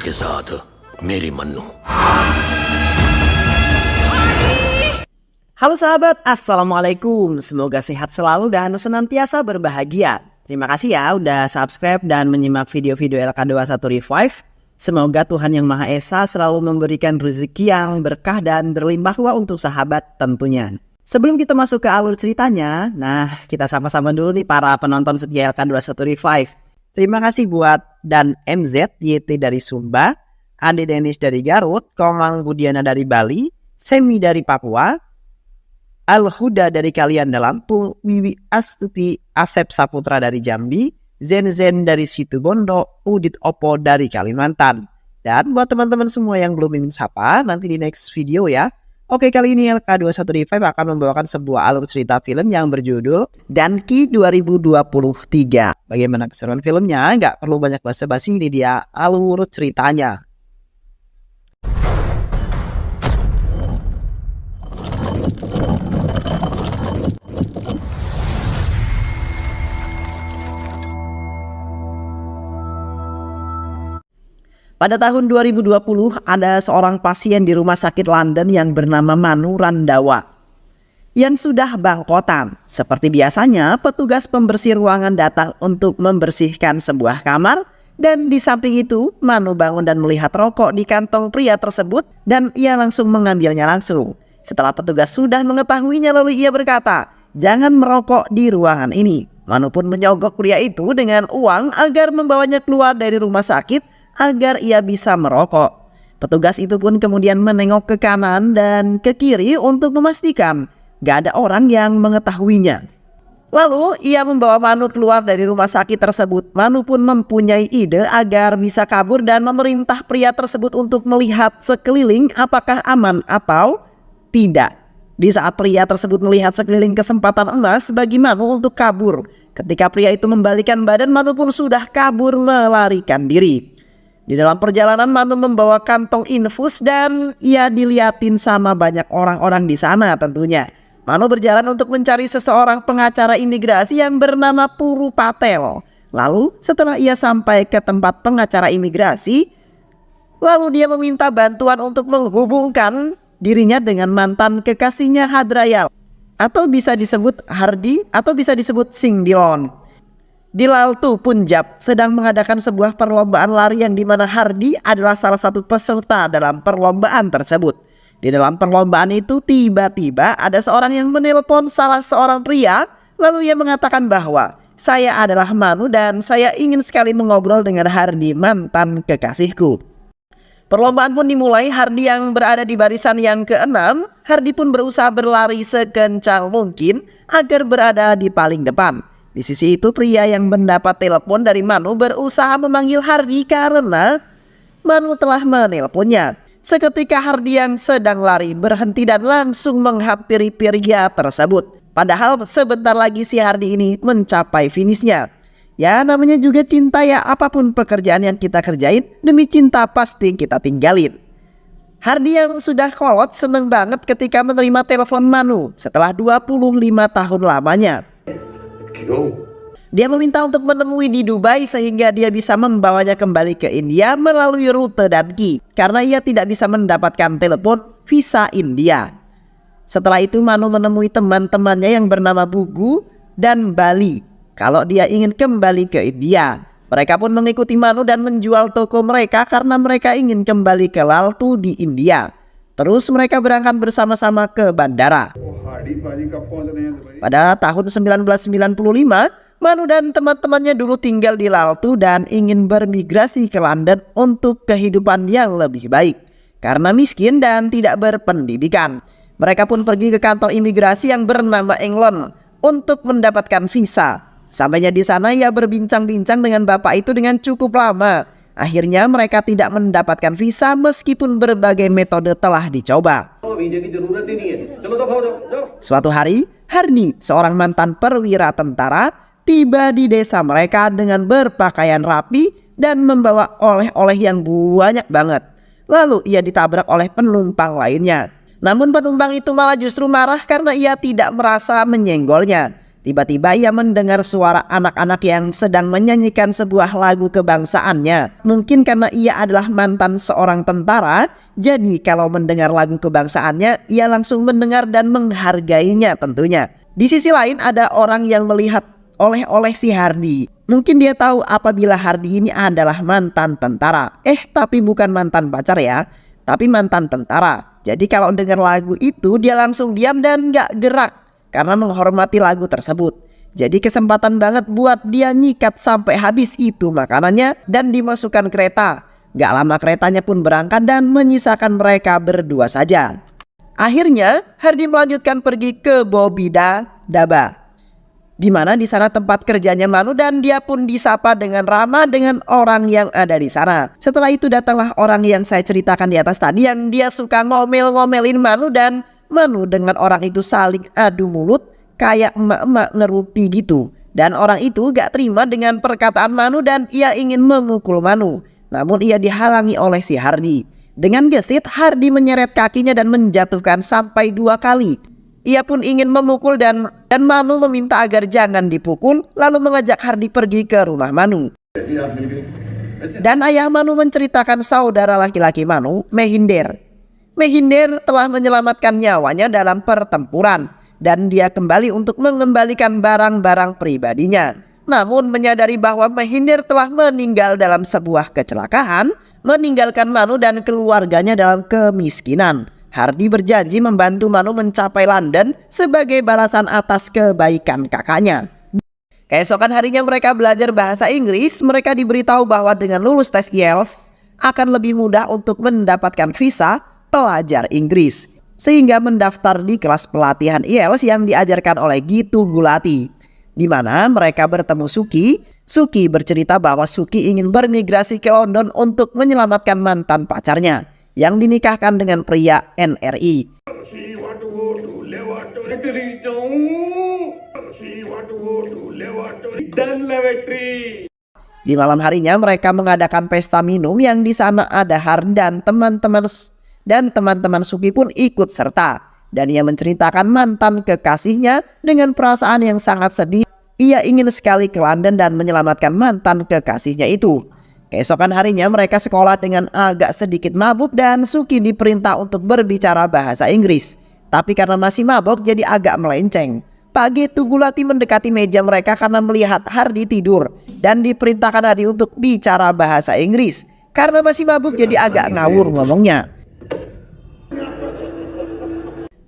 के साथ मेरी Mannu. Halo sahabat, Assalamualaikum. Semoga sehat selalu dan senantiasa berbahagia. Terima kasih ya udah subscribe dan menyimak video-video LK21 Revive. Semoga Tuhan Yang Maha Esa selalu memberikan rezeki yang berkah dan berlimpah ruah untuk sahabat tentunya. Sebelum kita masuk ke alur ceritanya, nah kita sama-sama dulu nih para penonton setia LK21 Revive. Terima kasih buat Dan MZ YT dari Sumba, Ade Denis dari Garut, Komang Budiana dari Bali, Semi dari Papua, Al-Huda dari Kalianda Lampung, Wiwi Astuti Asep Saputra dari Jambi, Zen dari Situbondo, Udit Opo dari Kalimantan. Dan buat teman-teman semua yang belum ingin sapa, nanti di next video ya. Oke, kali ini LK21 Revive akan membawakan sebuah alur cerita film yang berjudul Danki 2023. Bagaimana keseruan filmnya? Nggak perlu banyak basa-basi, ini dia alur ceritanya. Pada tahun 2020 ada seorang pasien di rumah sakit London yang bernama Manu Randawa yang sudah bangkotan. Seperti biasanya, petugas pembersih ruangan datang untuk membersihkan sebuah kamar, dan di samping itu Manu bangun dan melihat rokok di kantong pria tersebut dan ia langsung mengambilnya langsung. Setelah petugas sudah mengetahuinya, lalu ia berkata, "Jangan merokok di ruangan ini." Manu pun menyogok pria itu dengan uang agar membawanya keluar dari rumah sakit agar ia bisa merokok. Petugas itu pun kemudian menengok ke kanan dan ke kiri untuk memastikan gak ada orang yang mengetahuinya. Lalu ia membawa Manu keluar dari rumah sakit tersebut. Manu pun mempunyai ide agar bisa kabur dan memerintah pria tersebut untuk melihat sekeliling apakah aman atau tidak. Di saat pria tersebut melihat sekeliling, kesempatan emas bagi Manu untuk kabur. Ketika pria itu membalikan badan, Manu pun sudah kabur melarikan diri. Di dalam perjalanan, Manu membawa kantong infus dan ia diliatin sama banyak orang-orang di sana tentunya. Manu berjalan untuk mencari seseorang pengacara imigrasi yang bernama Puru Patel. Lalu setelah ia sampai ke tempat pengacara imigrasi, lalu dia meminta bantuan untuk menghubungkan dirinya dengan mantan kekasihnya Hadrayal, atau bisa disebut Hardi atau bisa disebut Sing Dilon. Di Laltu, Punjab sedang mengadakan sebuah perlombaan lari yang dimana Hardi adalah salah satu peserta dalam perlombaan tersebut. Di dalam perlombaan itu tiba-tiba ada seorang yang menelpon salah seorang pria, lalu ia mengatakan bahwa saya adalah Manu dan saya ingin sekali mengobrol dengan Hardi, mantan kekasihku. Perlombaan pun dimulai. Hardi yang berada di barisan yang ke-6, Hardi pun berusaha berlari sekencang mungkin agar berada di paling depan. Di sisi itu pria yang mendapat telepon dari Manu berusaha memanggil Hardi karena Manu telah menelponnya. Seketika Hardi yang sedang lari berhenti dan langsung menghampiri pria tersebut. Padahal sebentar lagi si Hardi ini mencapai finishnya. Ya namanya juga cinta ya, apapun pekerjaan yang kita kerjain demi cinta pasti kita tinggalin. Hardi yang sudah kolot seneng banget ketika menerima telepon Manu setelah 25 tahun lamanya. Dia meminta untuk menemui di Dubai sehingga dia bisa membawanya kembali ke India melalui rute Danki karena ia tidak bisa mendapatkan telepon visa India. Setelah itu Manu menemui teman-temannya yang bernama Bugu dan Bali kalau dia ingin kembali ke India. Mereka pun mengikuti Manu dan menjual toko mereka karena mereka ingin kembali ke Laltu di India. Terus mereka berangkat bersama-sama ke bandara. Pada tahun 1995, Manu dan teman-temannya dulu tinggal di Laltu dan ingin bermigrasi ke London untuk kehidupan yang lebih baik karena miskin dan tidak berpendidikan. Mereka pun pergi ke kantor imigrasi yang bernama England untuk mendapatkan visa. Sampainya di sana ia berbincang-bincang dengan bapak itu dengan cukup lama. Akhirnya mereka tidak mendapatkan visa meskipun berbagai metode telah dicoba. Suatu hari, Hardi, seorang mantan perwira tentara, tiba di desa mereka dengan berpakaian rapi dan membawa oleh-oleh yang banyak banget. Lalu ia ditabrak oleh penumpang lainnya. Namun penumpang itu malah justru marah karena ia tidak merasa menyenggolnya. Tiba-tiba ia mendengar suara anak-anak yang sedang menyanyikan sebuah lagu kebangsaannya. Mungkin karena ia adalah mantan seorang tentara, jadi kalau mendengar lagu kebangsaannya, ia langsung mendengar dan menghargainya tentunya. Di sisi lain ada orang yang melihat oleh-oleh si Hardy. Mungkin dia tahu apabila Hardy ini adalah mantan tentara. Tapi bukan mantan pacar ya, tapi mantan tentara. Jadi kalau dengar lagu itu dia langsung diam dan gak gerak karena menghormati lagu tersebut. Jadi kesempatan banget buat dia nyikat sampai habis itu makanannya dan dimasukkan kereta. Gak lama keretanya pun berangkat dan menyisakan mereka berdua saja. Akhirnya Hardy melanjutkan pergi ke Bobida Daba, di mana di sana tempat kerjanya Manu, dan dia pun disapa dengan ramah dengan orang yang ada di sana. Setelah itu datanglah orang yang saya ceritakan di atas tadi, yang dia suka ngomel-ngomelin Manu, dan Manu dengan orang itu saling adu mulut kayak emak-emak ngerupi gitu. Dan orang itu gak terima dengan perkataan Manu dan ia ingin memukul Manu. Namun ia dihalangi oleh si Hardy. Dengan gesit Hardy menyeret kakinya dan menjatuhkan sampai 2 kali. Ia pun ingin memukul dan Manu meminta agar jangan dipukul, lalu mengajak Hardy pergi ke rumah Manu. Dan ayah Manu menceritakan saudara laki-laki Manu, Mehinder telah menyelamatkan nyawanya dalam pertempuran dan dia kembali untuk mengembalikan barang-barang pribadinya. Namun menyadari bahwa Mehinder telah meninggal dalam sebuah kecelakaan, meninggalkan Manu dan keluarganya dalam kemiskinan. Hardy berjanji membantu Manu mencapai London sebagai balasan atas kebaikan kakaknya. Keesokan harinya mereka belajar bahasa Inggris. Mereka diberitahu bahwa dengan lulus tes IELTS akan lebih mudah untuk mendapatkan visa pelajar Inggris, sehingga mendaftar di kelas pelatihan IELTS yang diajarkan oleh Gitu Gulati, di mana mereka bertemu Suki. Suki bercerita bahwa Suki ingin bermigrasi ke London untuk menyelamatkan mantan pacarnya yang dinikahkan dengan pria NRI. Di malam harinya mereka mengadakan pesta minum yang di sana ada Hardy dan teman-teman Suki pun ikut serta. Dan ia menceritakan mantan kekasihnya dengan perasaan yang sangat sedih. Ia ingin sekali ke London dan menyelamatkan mantan kekasihnya itu. Keesokan harinya mereka sekolah dengan agak sedikit mabuk dan Suki diperintah untuk berbicara bahasa Inggris. Tapi karena masih mabuk jadi agak melenceng. Pak Gitu Gulati mendekati meja mereka karena melihat Hardy tidur dan diperintahkan Hardy untuk bicara bahasa Inggris. Karena masih mabuk jadi agak ngawur ngomongnya.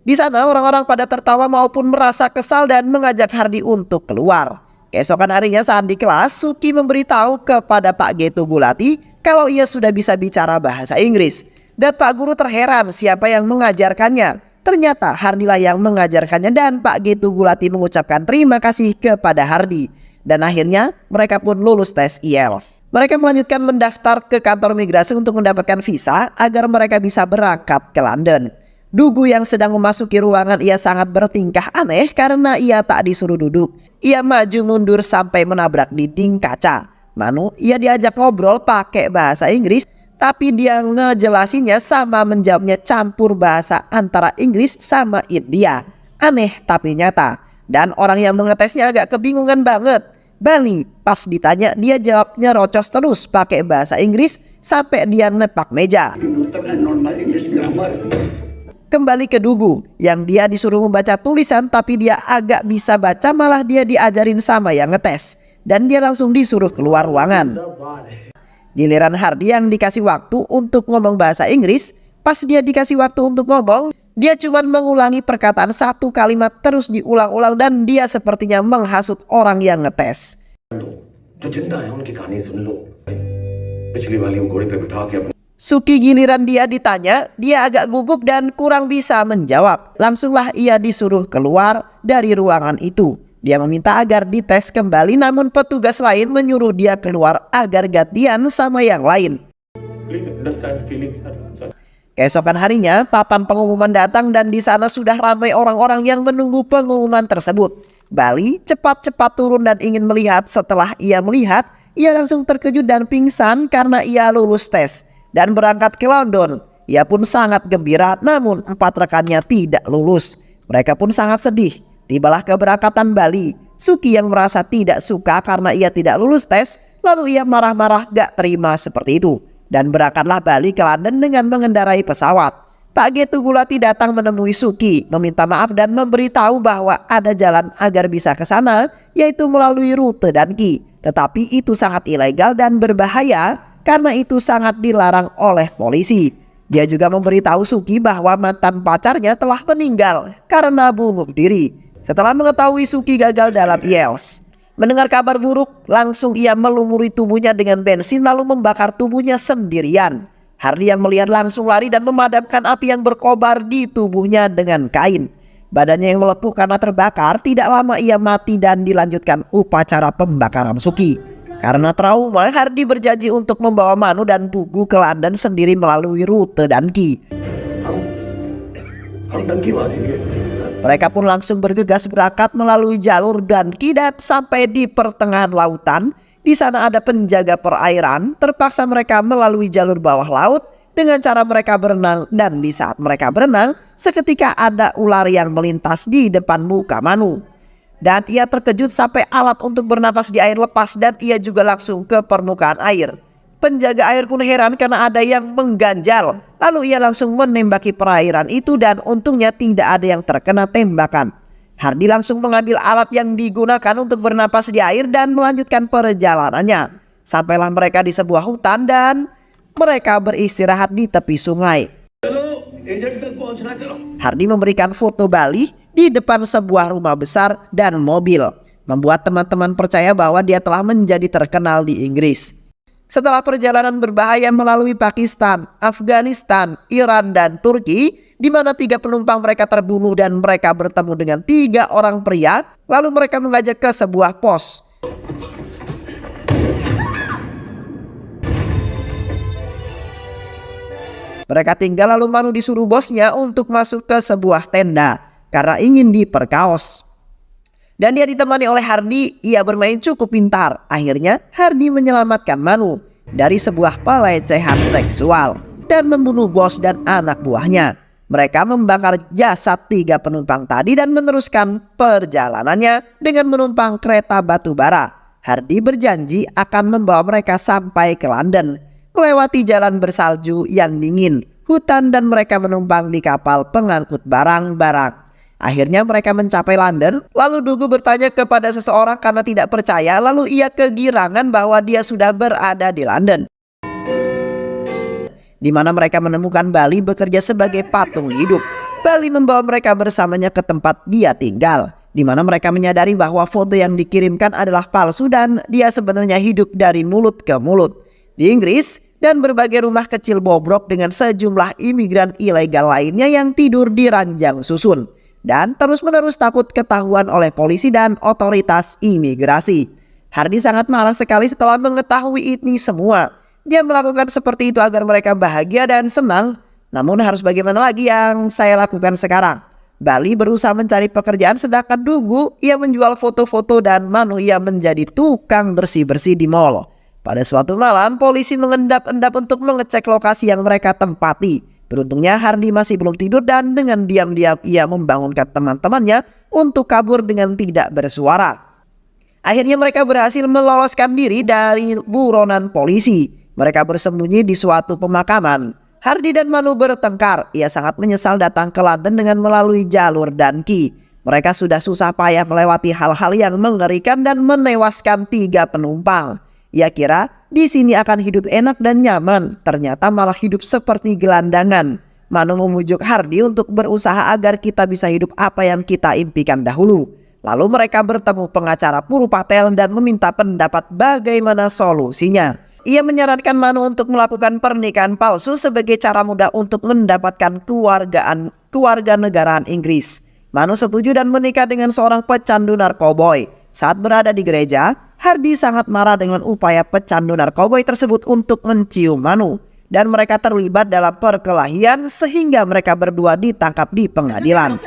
Di sana orang-orang pada tertawa maupun merasa kesal dan mengajak Hardy untuk keluar. Keesokan harinya saat di kelas, Suki memberitahu kepada Pak Gitu Gulati kalau ia sudah bisa bicara bahasa Inggris. Dan Pak Guru terheran siapa yang mengajarkannya. Ternyata Hardy lah yang mengajarkannya dan Pak Gitu Gulati mengucapkan terima kasih kepada Hardy. Dan akhirnya mereka pun lulus tes IELTS. Mereka melanjutkan mendaftar ke kantor migrasi untuk mendapatkan visa agar mereka bisa berangkat ke London. Dugu yang sedang memasuki ruangan ia sangat bertingkah aneh karena ia tak disuruh duduk. Ia maju mundur sampai menabrak dinding kaca. Manu ia diajak ngobrol pakai bahasa Inggris, tapi dia ngejelasinnya sama menjawabnya campur bahasa antara Inggris sama India. Aneh tapi nyata. Dan orang yang mengetesnya agak kebingungan banget. Bali pas ditanya dia jawabnya rocos terus pakai bahasa Inggris sampai dia nepak meja. Kembali ke Dugu yang dia disuruh membaca tulisan tapi dia agak bisa baca, malah dia diajarin sama yang ngetes dan dia langsung disuruh keluar ruangan. Giliran Hardy yang dikasih waktu untuk ngomong bahasa Inggris. Pas dia dikasih waktu untuk ngomong, dia cuma mengulangi perkataan satu kalimat terus diulang-ulang dan dia sepertinya menghasut orang yang ngetes. Suki giliran dia ditanya, dia agak gugup dan kurang bisa menjawab. Langsunglah ia disuruh keluar dari ruangan itu. Dia meminta agar dites kembali, namun petugas lain menyuruh dia keluar agar gantian sama yang lain. Keesokan harinya papan pengumuman datang dan di sana sudah ramai orang-orang yang menunggu pengumuman tersebut. Bali cepat-cepat turun dan ingin melihat. Setelah ia melihat, ia langsung terkejut dan pingsan karena ia lulus tes dan berangkat ke London. Ia pun sangat gembira, namun 4 rekannya tidak lulus. Mereka pun sangat sedih. Tibalah keberangkatan Bali. Suki yang merasa tidak suka karena ia tidak lulus tes, lalu ia marah-marah gak terima seperti itu dan berangkatlah balik ke London dengan mengendarai pesawat. Pak G. Tugulati datang menemui Suki, meminta maaf dan memberitahu bahwa ada jalan agar bisa ke sana, yaitu melalui rute Danki. Tetapi itu sangat ilegal dan berbahaya karena itu sangat dilarang oleh polisi. Dia juga memberitahu Suki bahwa mantan pacarnya telah meninggal karena bunuh diri setelah mengetahui Suki gagal dalam IELTS. Mendengar kabar buruk, langsung ia melumuri tubuhnya dengan bensin lalu membakar tubuhnya sendirian. Hardy yang melihat langsung lari dan memadamkan api yang berkobar di tubuhnya dengan kain. Badannya yang melepuh karena terbakar, tidak lama ia mati dan dilanjutkan upacara pembakaran Suki. Karena trauma, Hardy berjanji untuk membawa Manu dan Bugu ke London sendiri melalui rute Danki. Mereka pun langsung bergegas berangkat melalui jalur Danki dan sampai di pertengahan lautan. Di sana ada penjaga perairan, terpaksa mereka melalui jalur bawah laut dengan cara mereka berenang, dan di saat mereka berenang, seketika ada ular yang melintas di depan muka Manu. Dan ia terkejut sampai alat untuk bernapas di air lepas dan ia juga langsung ke permukaan air. Penjaga air pun heran karena ada yang mengganjal, lalu ia langsung menembaki perairan itu dan untungnya tidak ada yang terkena tembakan. Hardy langsung mengambil alat yang digunakan untuk bernapas di air dan melanjutkan perjalanannya. Sampailah mereka di sebuah hutan dan mereka beristirahat di tepi sungai. Hardy memberikan foto Bali di depan sebuah rumah besar dan mobil, membuat teman-teman percaya bahwa dia telah menjadi terkenal di Inggris. Setelah perjalanan berbahaya melalui Pakistan, Afghanistan, Iran, dan Turki, di mana 3 penumpang mereka terbunuh dan mereka bertemu dengan 3 orang pria, lalu mereka mengajak ke sebuah pos. Mereka tinggal lalu Manu disuruh bosnya untuk masuk ke sebuah tenda karena ingin diperkaos. Dan dia ditemani oleh Hardy, ia bermain cukup pintar. Akhirnya Hardy menyelamatkan Manu dari sebuah pelecehan seksual dan membunuh bos dan anak buahnya. Mereka membakar jasad 3 penumpang tadi dan meneruskan perjalanannya dengan menumpang kereta batu bara. Hardy berjanji akan membawa mereka sampai ke London, melewati jalan bersalju yang dingin, hutan, dan mereka menumpang di kapal pengangkut barang-barang. Akhirnya mereka mencapai London, lalu Dugu bertanya kepada seseorang karena tidak percaya, lalu ia kegirangan bahwa dia sudah berada di London, di mana mereka menemukan Bali bekerja sebagai patung hidup. Bali membawa mereka bersamanya ke tempat dia tinggal, di mana mereka menyadari bahwa foto yang dikirimkan adalah palsu dan dia sebenarnya hidup dari mulut ke mulut. Di Inggris dan berbagai rumah kecil bobrok dengan sejumlah imigran ilegal lainnya yang tidur di ranjang susun dan terus-menerus takut ketahuan oleh polisi dan otoritas imigrasi. Hardy sangat marah sekali setelah mengetahui ini semua. Dia melakukan seperti itu agar mereka bahagia dan senang. Namun harus bagaimana lagi yang saya lakukan sekarang? Bali berusaha mencari pekerjaan sedangkan Dugu ia menjual foto-foto dan Manu ia menjadi tukang bersih-bersih di mall. Pada suatu malam polisi mengendap-endap untuk mengecek lokasi yang mereka tempati. Beruntungnya Hardy masih belum tidur dan dengan diam-diam ia membangunkan teman-temannya untuk kabur dengan tidak bersuara. Akhirnya mereka berhasil meloloskan diri dari buronan polisi. Mereka bersembunyi di suatu pemakaman. Hardy dan Manu bertengkar. Ia sangat menyesal datang ke London dengan melalui jalur Danki. Mereka sudah susah payah melewati hal-hal yang mengerikan dan menewaskan 3 penumpang. Ia kira di sini akan hidup enak dan nyaman, ternyata malah hidup seperti gelandangan. Manu memujuk Hardy untuk berusaha agar kita bisa hidup apa yang kita impikan dahulu. Lalu mereka bertemu pengacara Puru Patel dan meminta pendapat bagaimana solusinya. Ia menyarankan Manu untuk melakukan pernikahan palsu sebagai cara mudah untuk mendapatkan kewarganegaraan Inggris. Manu setuju dan menikah dengan seorang pecandu narkoboy. Saat berada di gereja, Hardy sangat marah dengan upaya pecandu narkoboy tersebut untuk mencium Manu. Dan mereka terlibat dalam perkelahian sehingga mereka berdua ditangkap di pengadilan.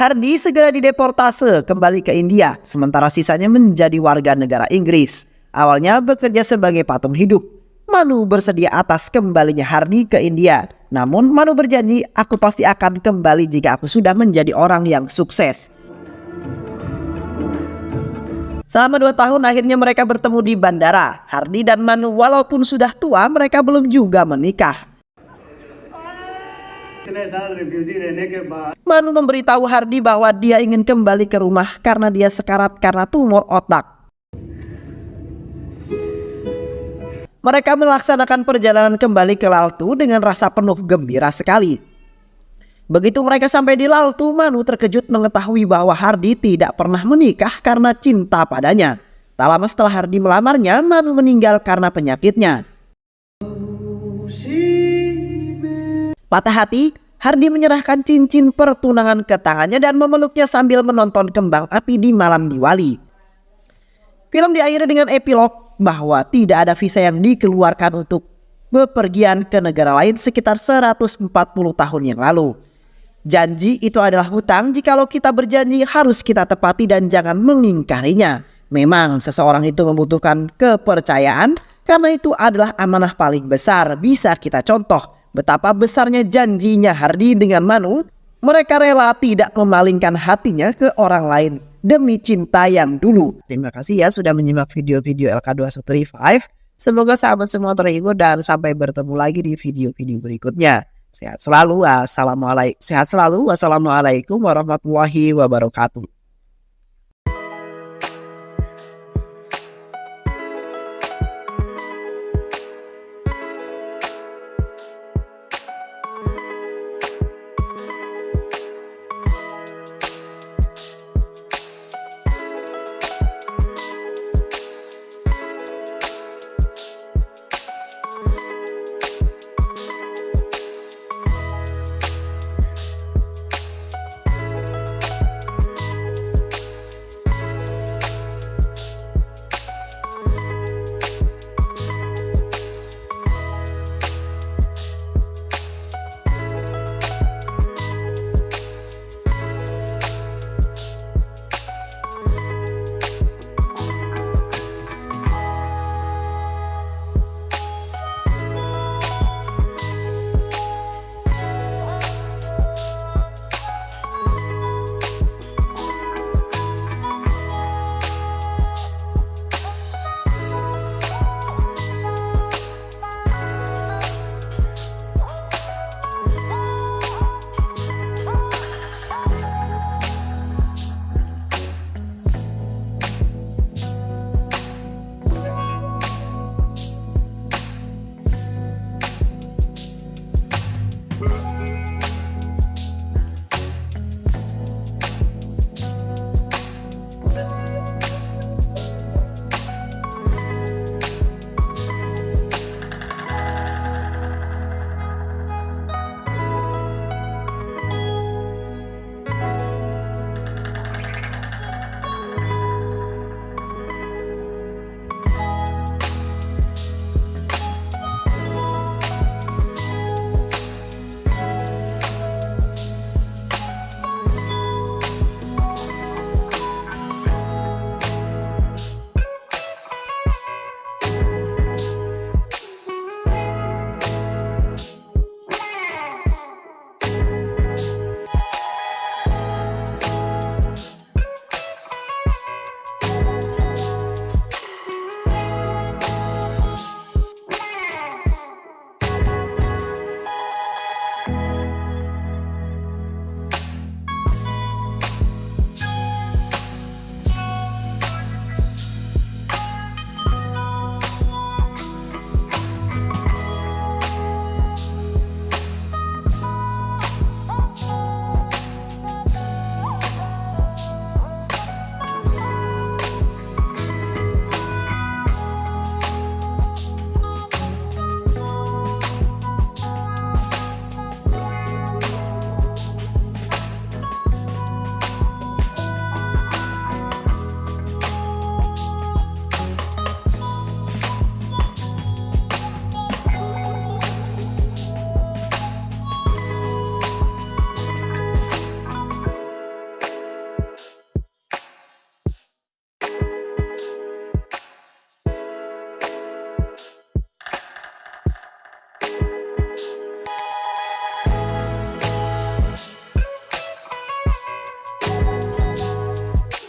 Hardy segera dideportase kembali ke India, sementara sisanya menjadi warga negara Inggris. Awalnya bekerja sebagai patung hidup. Manu bersedia atas kembalinya Hardy ke India. Namun Manu berjanji, aku pasti akan kembali jika aku sudah menjadi orang yang sukses. Selama 2 tahun akhirnya mereka bertemu di bandara. Hardy dan Manu walaupun sudah tua, mereka belum juga menikah. Manu memberitahu Hardy bahwa dia ingin kembali ke rumah karena dia sekarat karena tumor otak. Mereka melaksanakan perjalanan kembali ke Laltu dengan rasa penuh gembira sekali. Begitu mereka sampai di Laltu, Manu terkejut mengetahui bahwa Hardy tidak pernah menikah karena cinta padanya. Tak lama setelah Hardy melamarnya, Manu meninggal karena penyakitnya. Patah hati, Hardy menyerahkan cincin pertunangan ke tangannya dan memeluknya sambil menonton kembang api di malam Diwali. Film diakhiri dengan epilog bahwa tidak ada visa yang dikeluarkan untuk bepergian ke negara lain sekitar 140 tahun yang lalu. Janji itu adalah hutang, jikalau kita berjanji harus kita tepati dan jangan mengingkarinya. Memang seseorang itu membutuhkan kepercayaan, karena itu adalah amanah paling besar. Bisa kita contoh betapa besarnya janjinya Hardy dengan Manu. Mereka rela tidak memalingkan hatinya ke orang lain demi cinta yang dulu. Terima kasih ya sudah menyimak video-video LK235. Semoga sahabat semua terhibur dan sampai bertemu lagi di video-video berikutnya. Sehat selalu. Wassalamualaikum warahmatullahi wabarakatuh.